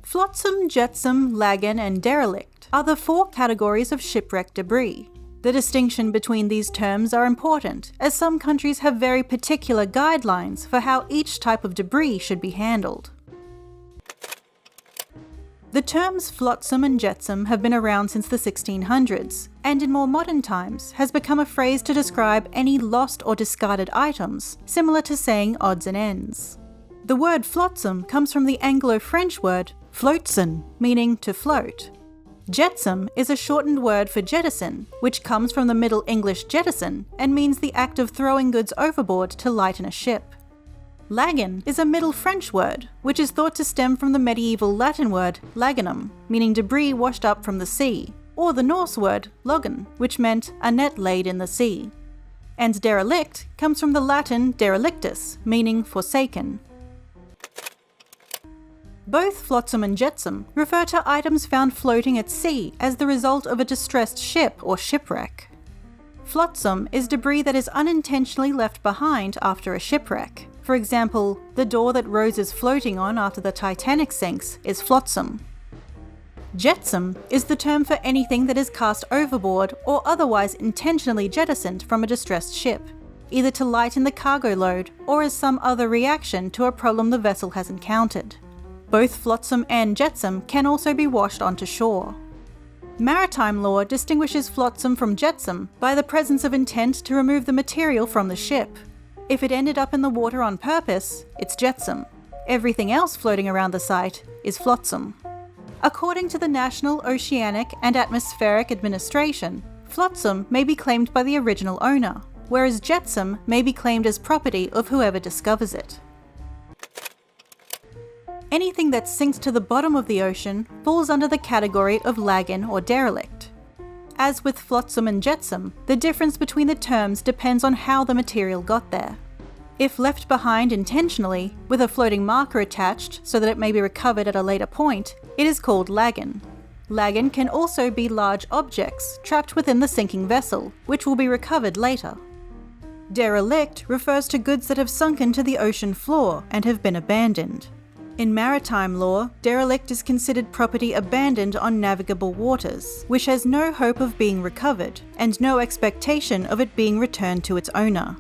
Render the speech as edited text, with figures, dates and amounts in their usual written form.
Flotsam, Jetsam, Lagan and Derelict are the four categories of shipwreck debris. The distinction between these terms are important, as some countries have very particular guidelines for how each type of debris should be handled. The terms flotsam and jetsam have been around since the 1600s, and in more modern times has become a phrase to describe any lost or discarded items, similar to saying odds and ends. The word flotsam comes from the Anglo-French word floatsen, meaning to float. Jetsam is a shortened word for jettison, which comes from the Middle English jettison and means the act of throwing goods overboard to lighten a ship. Lagan is a Middle French word, which is thought to stem from the medieval Latin word laganum, meaning debris washed up from the sea, or the Norse word logan, which meant a net laid in the sea. And derelict comes from the Latin derelictus, meaning forsaken. Both flotsam and jetsam refer to items found floating at sea as the result of a distressed ship or shipwreck. Flotsam is debris that is unintentionally left behind after a shipwreck. For example, the door that Rose is floating on after the Titanic sinks is flotsam. Jetsam is the term for anything that is cast overboard or otherwise intentionally jettisoned from a distressed ship, either to lighten the cargo load or as some other reaction to a problem the vessel has encountered. Both flotsam and jetsam can also be washed onto shore. Maritime law distinguishes flotsam from jetsam by the presence of intent to remove the material from the ship. If it ended up in the water on purpose, it's jetsam. Everything else floating around the site is flotsam. According to the National Oceanic and Atmospheric Administration, flotsam may be claimed by the original owner, whereas jetsam may be claimed as property of whoever discovers it. Anything that sinks to the bottom of the ocean falls under the category of Lagan or derelict. As with flotsam and jetsam, the difference between the terms depends on how the material got there. If left behind intentionally, with a floating marker attached so that it may be recovered at a later point, it is called Lagan. Lagan can also be large objects trapped within the sinking vessel, which will be recovered later. Derelict refers to goods that have sunken to the ocean floor and have been abandoned. In maritime law, derelict is considered property abandoned on navigable waters, which has no hope of being recovered, and no expectation of it being returned to its owner.